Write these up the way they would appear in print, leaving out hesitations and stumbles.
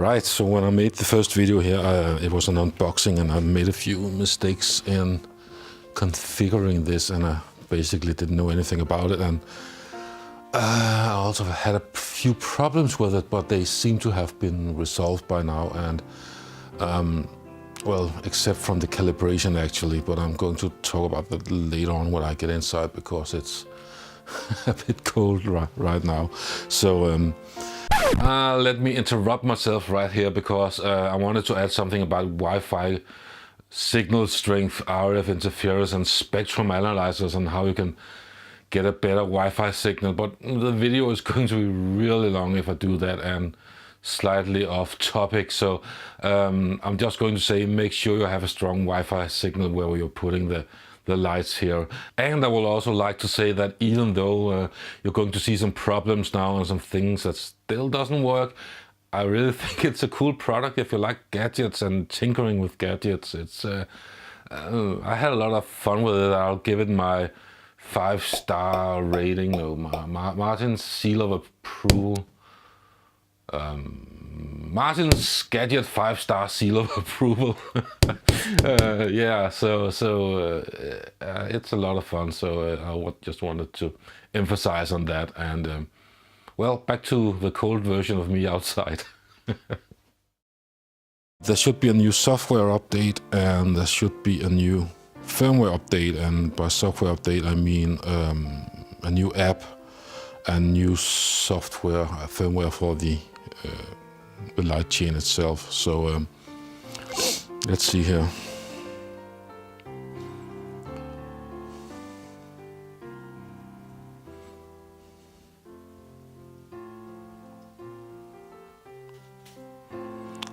Alright, so when I made the first video here, it was an unboxing and I made a few mistakes in configuring this and I basically didn't know anything about it, and I also had a few problems with it, but they seem to have been resolved by now, and well, except from the calibration actually, but I'm going to talk about that later on when I get inside because it's a bit cold right now. So let me interrupt myself right here because I wanted to add something about Wi-Fi signal strength, RF interference and spectrum analyzers and how you can get a better Wi-Fi signal, but the video is going to be really long if I do that and slightly off topic. So I'm just going to say make sure you have a strong Wi-Fi signal where you're putting the lights here. And I will also like to say that even though you're going to see some problems now and some things that still doesn't work, I really think it's a cool product if you like gadgets and tinkering with gadgets. It's I had a lot of fun with it. I'll give it my 5-star rating, Martin's seal of approval. Martin's gadget 5-star seal of approval. Yeah, so it's a lot of fun. So I just wanted to emphasize on that. And well, back to the cold version of me outside. There should be a new software update and there should be a new firmware update, and by software update I mean a new app and new software firmware for the light chain itself. So let's see here.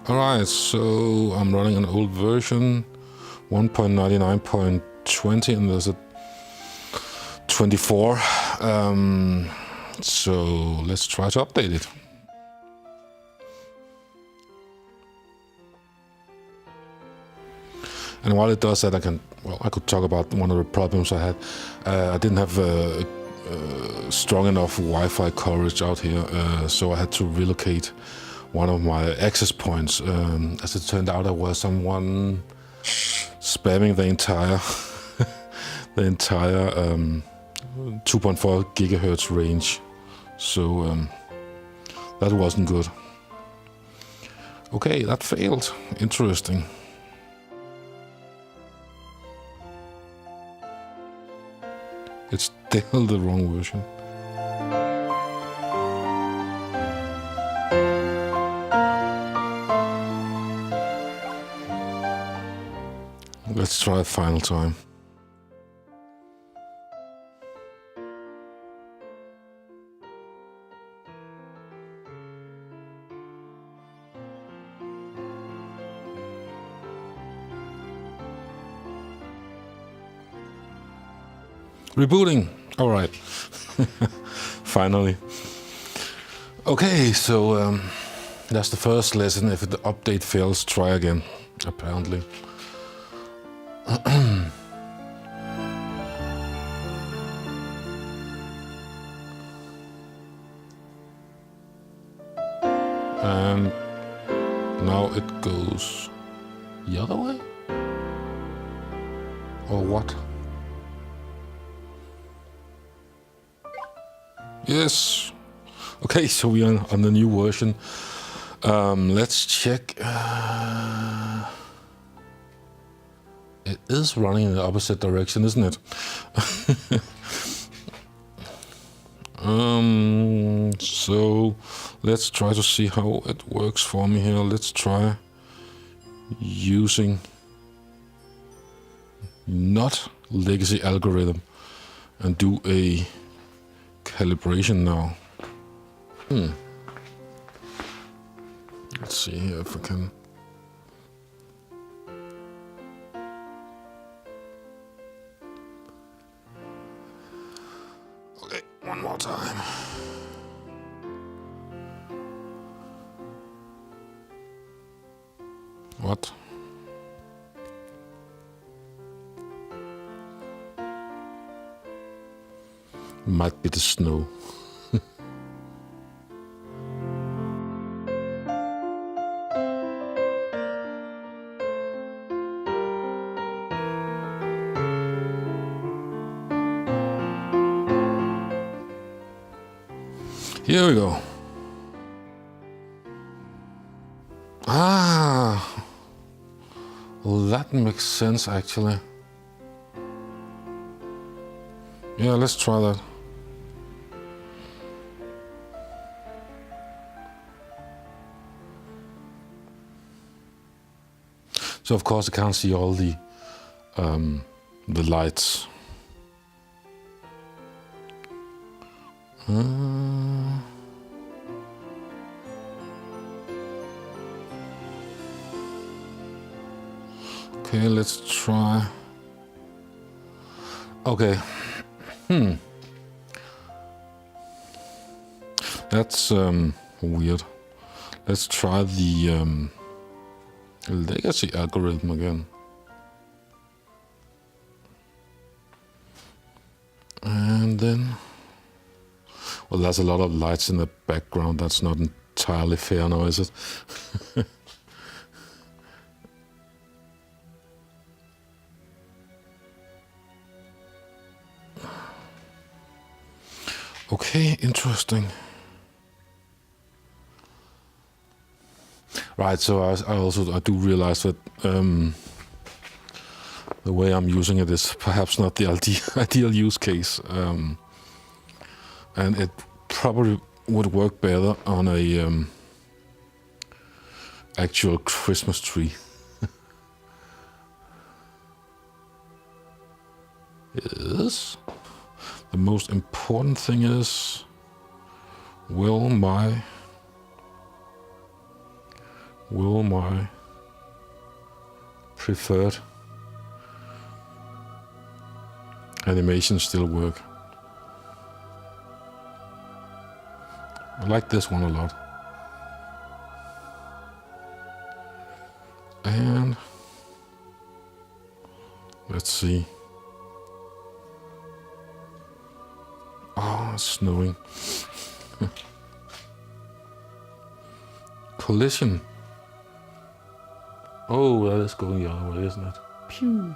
Alright, so I'm running an old version 1.99.20 and there's a 24. So let's try to update it. And while it does that, I could talk about one of the problems I had. I didn't have strong enough Wi-Fi coverage out here, so I had to relocate one of my access points. As it turned out, there was someone spamming the entire 2.4 gigahertz range, so that wasn't good. Okay, that failed. Interesting. It's still the wrong version. Let's try a final time. Rebooting. All right. Finally. Okay, so that's the first lesson. If the update fails, try again, apparently. And now it goes the other way? Or what? Yes. Okay, so we are on the new version. Let's check. It is running in the opposite direction, isn't it? So let's try to see how it works for me here. Let's try using not legacy algorithm and do a calibration now. Let's see here if I can. Okay, one more time. What? Might be the snow. Here we go. Ah, well, that makes sense actually. Yeah, let's try that. So of course I can't see all the lights. Okay, let's try. Okay. That's weird. Let's try the legacy algorithm again. And then, well, there's a lot of lights in the background. That's not entirely fair now, is it? Okay, interesting. Right, so I do realize that the way I'm using it is perhaps not the ideal use case, and it probably would work better on a actual Christmas tree. Yes. The most important thing is, will my preferred animation still work? I like this one a lot. And let's see. Oh, it's snowing. Collision. Oh, that is going the other way, isn't it? Pew.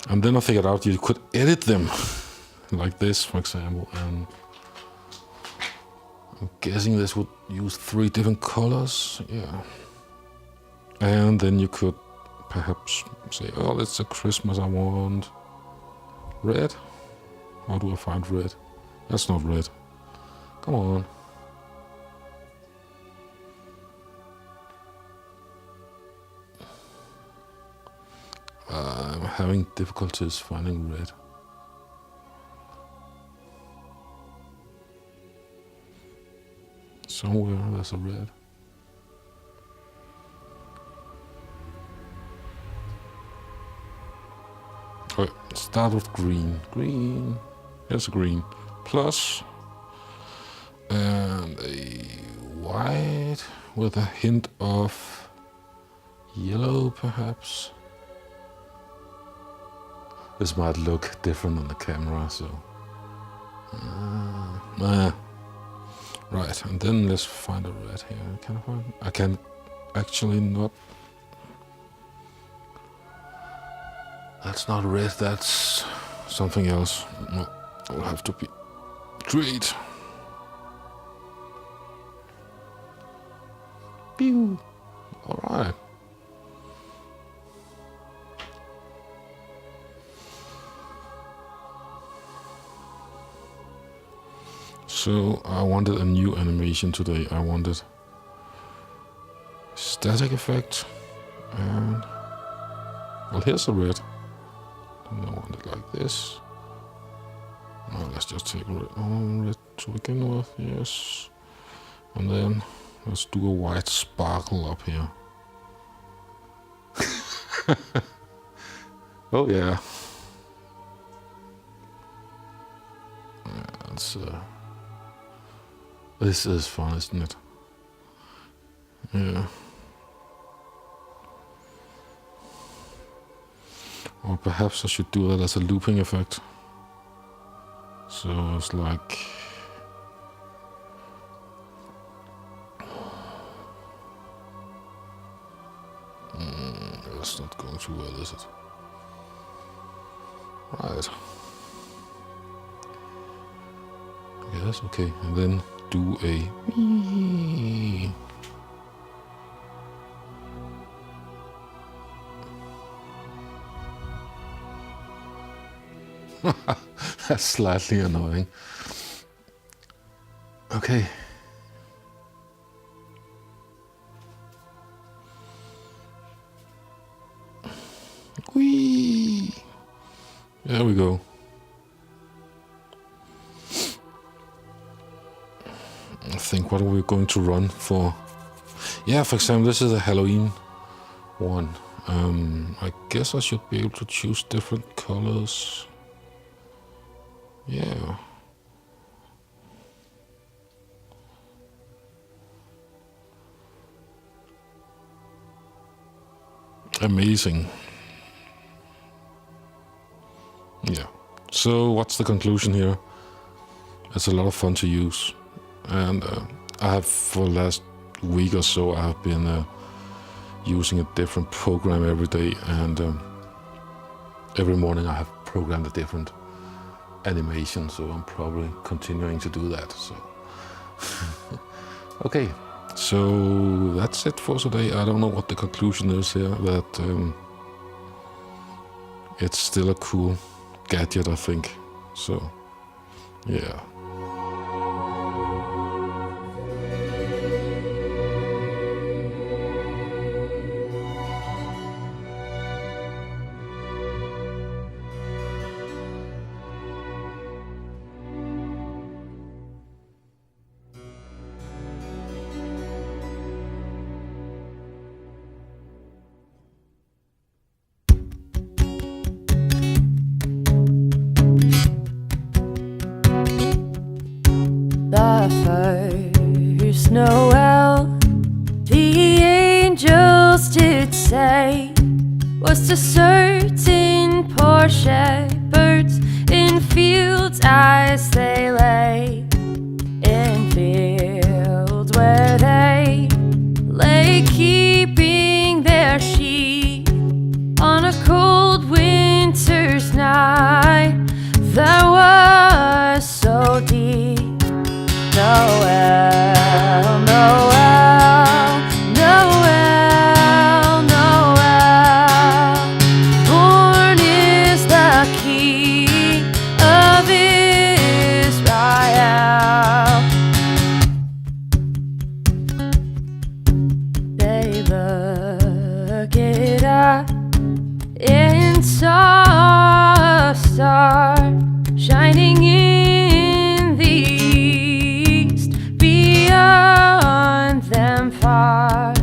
And then I figured out you could edit them, like this, for example. And I'm guessing this would use 3 different colors. Yeah. And then you could perhaps say, oh, it's a Christmas, I want red. How do I find red? That's not red. Come on. I'm having difficulties finding red. Somewhere there's a red. Okay, start with green. Green. Here's a green. Plus. And a white with a hint of yellow, perhaps. This might look different on the camera, so. Right, and then let's find a red here. Can I find? I can actually not. That's not red, that's something else. No, it will have to be great. Pew! Alright. So I wanted a new animation today. I wanted static effect, and well, here's the red. And I want it like this. Now let's just take red to begin with, yes. And then let's do a white sparkle up here. Oh yeah. That's this is fun, isn't it? Yeah. Or perhaps I should do that as a looping effect. So it's like... that's not going too well, is it? Right. Yes, okay, and then do a That's slightly annoying. Okay. Whee! There we go. I think what are we going to run for? Yeah, for example, this is a Halloween one. I guess I should be able to choose different colors. Yeah. Amazing. Yeah. So what's the conclusion here? It's a lot of fun to use. And I have, for the last week or so, I have been using a different program every day. And every morning I have programmed a different animation. So I'm probably continuing to do that. So okay. So that's it for today. I don't know what the conclusion is here, but it's still a cool gadget, I think. So, yeah. First Noel, the angels did say, was to certain poor shepherds in fields as they lay, in fields where they lay keeping their sheep on a cold winter's night that was so deep. Noel, Noel, Noel, Noel, born is the King of Israel. They look it up and saw a star shining in the beyond them far,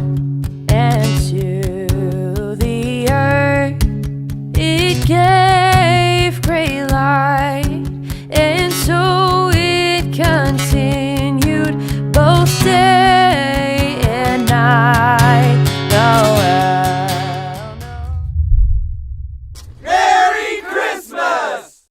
and to the earth it gave